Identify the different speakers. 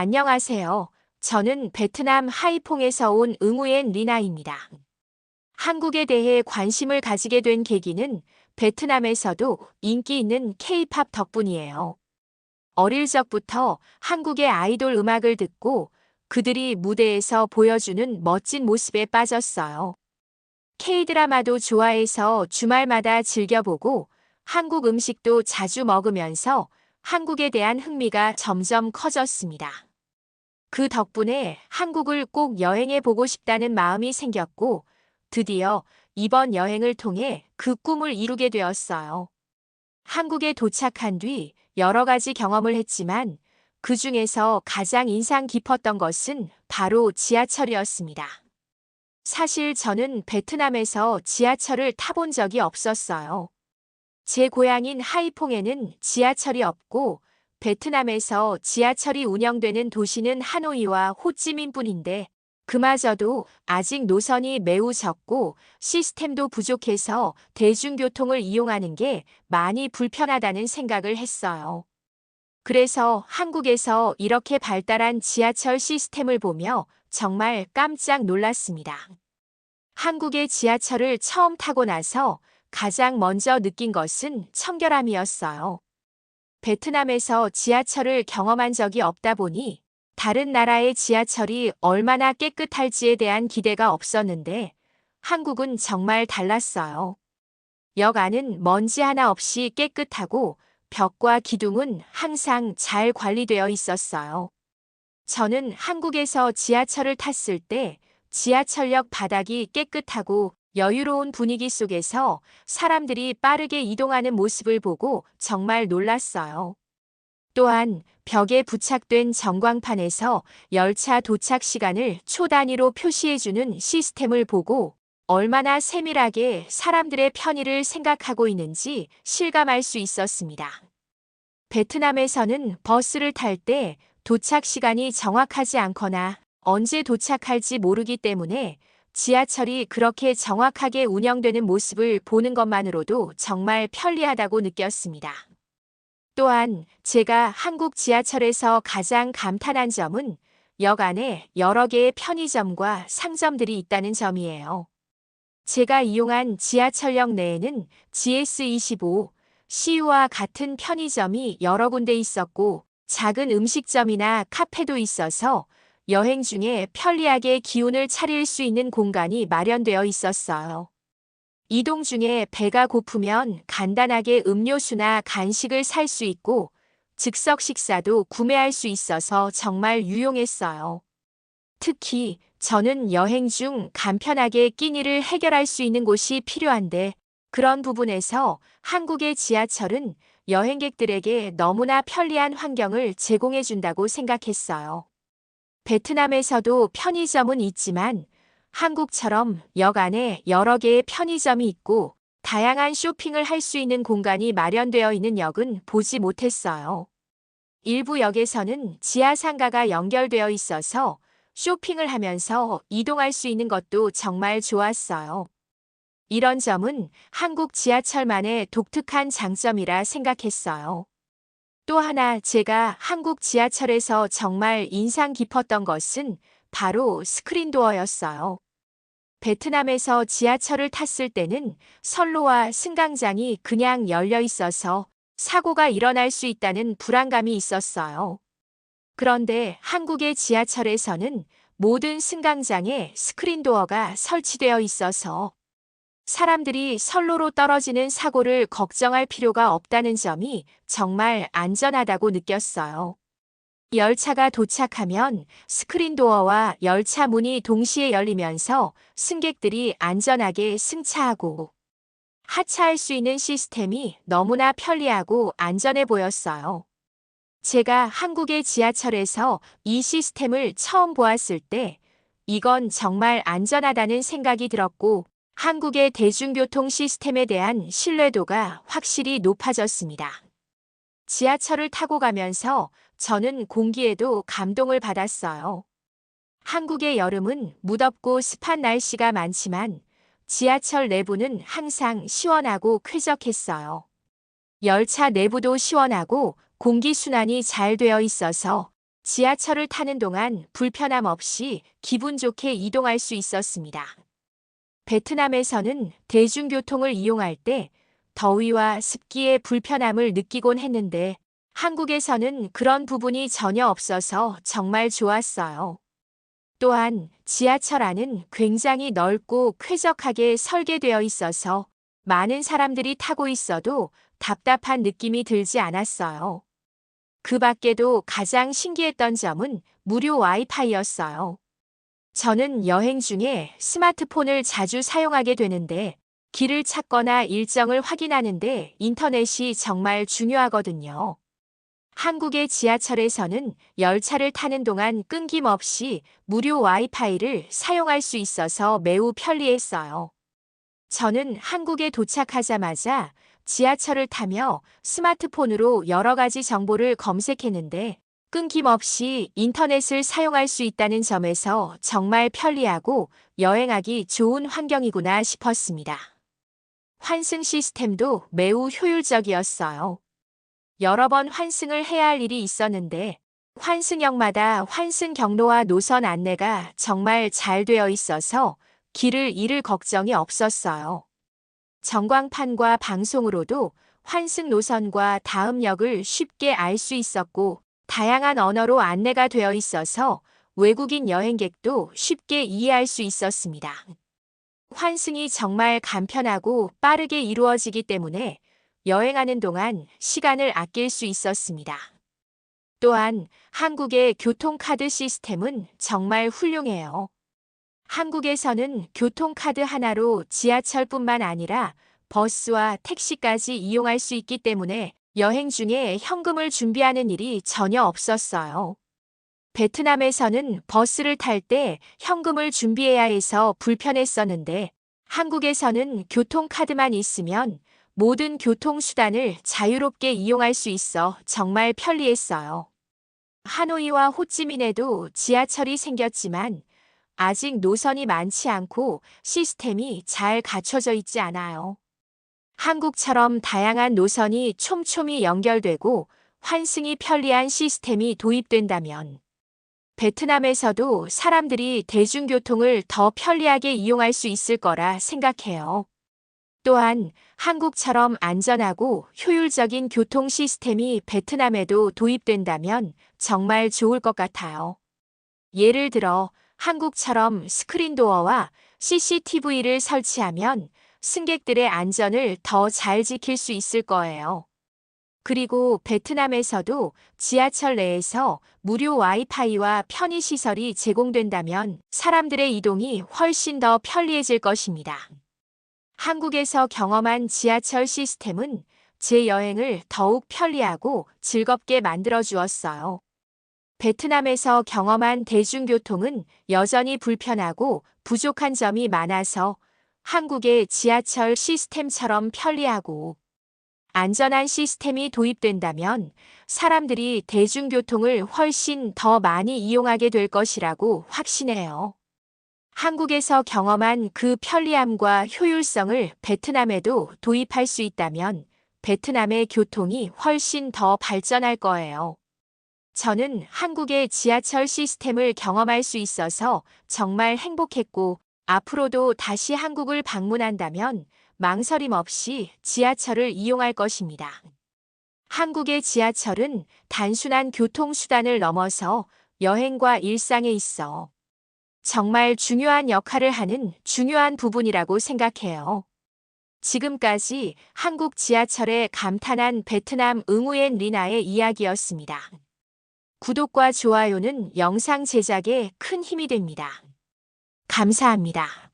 Speaker 1: 안녕하세요. 저는 베트남 하이퐁에서 온 응우엔 리나입니다. 한국에 대해 관심을 가지게 된 계기는 베트남에서도 인기 있는 K-팝 덕분이에요. 어릴 적부터 한국의 아이돌 음악을 듣고 그들이 무대에서 보여주는 멋진 모습에 빠졌어요. K-드라마도 좋아해서 주말마다 즐겨보고 한국 음식도 자주 먹으면서 한국에 대한 흥미가 점점 커졌습니다. 그 덕분에 한국을 꼭 여행해 보고 싶다는 마음이 생겼고, 드디어 이번 여행을 통해 그 꿈을 이루게 되었어요. 한국에 도착한 뒤 여러 가지 경험을 했지만, 그 중에서 가장 인상 깊었던 것은 바로 지하철이었습니다. 사실 저는 베트남에서 지하철을 타본 적이 없었어요. 제 고향인 하이퐁에는 지하철이 없고 베트남에서 지하철이 운영되는 도시는 하노이와 호찌민뿐인데 그마저도 아직 노선이 매우 적고 시스템도 부족해서 대중교통을 이용하는 게 많이 불편하다는 생각을 했어요. 그래서 한국에서 이렇게 발달한 지하철 시스템을 보며 정말 깜짝 놀랐습니다. 한국의 지하철을 처음 타고 나서 가장 먼저 느낀 것은 청결함이었어요. 베트남에서 지하철을 경험한 적이 없다 보니 다른 나라의 지하철이 얼마나 깨끗할지에 대한 기대가 없었는데 한국은 정말 달랐어요. 역 안은 먼지 하나 없이 깨끗하고 벽과 기둥은 항상 잘 관리되어 있었어요. 저는 한국에서 지하철을 탔을 때 지하철역 바닥이 깨끗하고 여유로운 분위기 속에서 사람들이 빠르게 이동하는 모습을 보고 정말 놀랐어요. 또한 벽에 부착된 전광판에서 열차 도착 시간을 초 단위로 표시해주는 시스템을 보고 얼마나 세밀하게 사람들의 편의를 생각하고 있는지 실감할 수 있었습니다. 베트남에서는 버스를 탈 때 도착 시간이 정확하지 않거나 언제 도착할지 모르기 때문에 지하철이 그렇게 정확하게 운영되는 모습을 보는 것만으로도 정말 편리하다고 느꼈습니다. 또한 제가 한국 지하철에서 가장 감탄한 점은 역 안에 여러 개의 편의점과 상점들이 있다는 점이에요. 제가 이용한 지하철역 내에는 GS25, CU와 같은 편의점이 여러 군데 있었고 작은 음식점이나 카페도 있어서 여행 중에 편리하게 기운을 차릴 수 있는 공간이 마련되어 있었어요. 이동 중에 배가 고프면 간단하게 음료수나 간식을 살 수 있고 즉석 식사도 구매할 수 있어서 정말 유용했어요. 특히 저는 여행 중 간편하게 끼니를 해결할 수 있는 곳이 필요한데 그런 부분에서 한국의 지하철은 여행객들에게 너무나 편리한 환경을 제공해 준다고 생각했어요. 베트남에서도 편의점은 있지만 한국처럼 역 안에 여러 개의 편의점이 있고 다양한 쇼핑을 할 수 있는 공간이 마련되어 있는 역은 보지 못했어요. 일부 역에서는 지하 상가가 연결되어 있어서 쇼핑을 하면서 이동할 수 있는 것도 정말 좋았어요. 이런 점은 한국 지하철만의 독특한 장점이라 생각했어요. 또 하나 제가 한국 지하철에서 정말 인상 깊었던 것은 바로 스크린도어였어요. 베트남에서 지하철을 탔을 때는 선로와 승강장이 그냥 열려 있어서 사고가 일어날 수 있다는 불안감이 있었어요. 그런데 한국의 지하철에서는 모든 승강장에 스크린도어가 설치되어 있어서 사람들이 선로로 떨어지는 사고를 걱정할 필요가 없다는 점이 정말 안전하다고 느꼈어요. 열차가 도착하면 스크린도어와 열차 문이 동시에 열리면서 승객들이 안전하게 승차하고 하차할 수 있는 시스템이 너무나 편리하고 안전해 보였어요. 제가 한국의 지하철에서 이 시스템을 처음 보았을 때 이건 정말 안전하다는 생각이 들었고 한국의 대중교통 시스템에 대한 신뢰도가 확실히 높아졌습니다. 지하철을 타고 가면서 저는 공기에도 감동을 받았어요. 한국의 여름은 무덥고 습한 날씨가 많지만 지하철 내부는 항상 시원하고 쾌적했어요. 열차 내부도 시원하고 공기순환이 잘 되어 있어서 지하철을 타는 동안 불편함 없이 기분 좋게 이동할 수 있었습니다. 베트남에서는 대중교통을 이용할 때 더위와 습기의 불편함을 느끼곤 했는데 한국에서는 그런 부분이 전혀 없어서 정말 좋았어요. 또한 지하철 안은 굉장히 넓고 쾌적하게 설계되어 있어서 많은 사람들이 타고 있어도 답답한 느낌이 들지 않았어요. 그 밖에도 가장 신기했던 점은 무료 와이파이였어요. 저는 여행 중에 스마트폰을 자주 사용하게 되는데 길을 찾거나 일정을 확인하는데 인터넷이 정말 중요하거든요. 한국의 지하철에서는 열차를 타는 동안 끊김없이 무료 와이파이를 사용할 수 있어서 매우 편리했어요. 저는 한국에 도착하자마자 지하철을 타며 스마트폰으로 여러 가지 정보를 검색했는데 끊김없이 인터넷을 사용할 수 있다는 점에서 정말 편리하고 여행하기 좋은 환경이구나 싶었습니다. 환승 시스템도 매우 효율적이었어요. 여러 번 환승을 해야 할 일이 있었는데 환승역마다 환승 경로와 노선 안내가 정말 잘 되어 있어서 길을 잃을 걱정이 없었어요. 전광판과 방송으로도 환승 노선과 다음 역을 쉽게 알 수 있었고 다양한 언어로 안내가 되어 있어서 외국인 여행객도 쉽게 이해할 수 있었습니다. 환승이 정말 간편하고 빠르게 이루어지기 때문에 여행하는 동안 시간을 아낄 수 있었습니다. 또한 한국의 교통카드 시스템은 정말 훌륭해요. 한국에서는 교통카드 하나로 지하철뿐만 아니라 버스와 택시까지 이용할 수 있기 때문에 여행 중에 현금을 준비하는 일이 전혀 없었어요. 베트남에서는 버스를 탈 때 현금을 준비해야 해서 불편했었는데 한국에서는 교통카드만 있으면 모든 교통수단을 자유롭게 이용할 수 있어 정말 편리했어요. 하노이와 호찌민에도 지하철이 생겼지만 아직 노선이 많지 않고 시스템이 잘 갖춰져 있지 않아요. 한국처럼 다양한 노선이 촘촘히 연결되고 환승이 편리한 시스템이 도입된다면 베트남에서도 사람들이 대중교통을 더 편리하게 이용할 수 있을 거라 생각해요. 또한 한국처럼 안전하고 효율적인 교통 시스템이 베트남에도 도입된다면 정말 좋을 것 같아요. 예를 들어 한국처럼 스크린도어와 CCTV를 설치하면 승객들의 안전을 더 잘 지킬 수 있을 거예요. 그리고 베트남에서도 지하철 내에서 무료 와이파이와 편의시설이 제공된다면 사람들의 이동이 훨씬 더 편리해질 것입니다. 한국에서 경험한 지하철 시스템은 제 여행을 더욱 편리하고 즐겁게 만들어 주었어요. 베트남에서 경험한 대중교통은 여전히 불편하고 부족한 점이 많아서 한국의 지하철 시스템처럼 편리하고 안전한 시스템이 도입된다면 사람들이 대중교통을 훨씬 더 많이 이용하게 될 것이라고 확신해요. 한국에서 경험한 그 편리함과 효율성을 베트남에도 도입할 수 있다면 베트남의 교통이 훨씬 더 발전할 거예요. 저는 한국의 지하철 시스템을 경험할 수 있어서 정말 행복했고 앞으로도 다시 한국을 방문한다면 망설임 없이 지하철을 이용할 것입니다. 한국의 지하철은 단순한 교통수단을 넘어서 여행과 일상에 있어 정말 중요한 역할을 하는 중요한 부분이라고 생각해요. 지금까지 한국 지하철에 감탄한 베트남 응우엔 리나의 이야기였습니다. 구독과 좋아요는 영상 제작에 큰 힘이 됩니다. 감사합니다.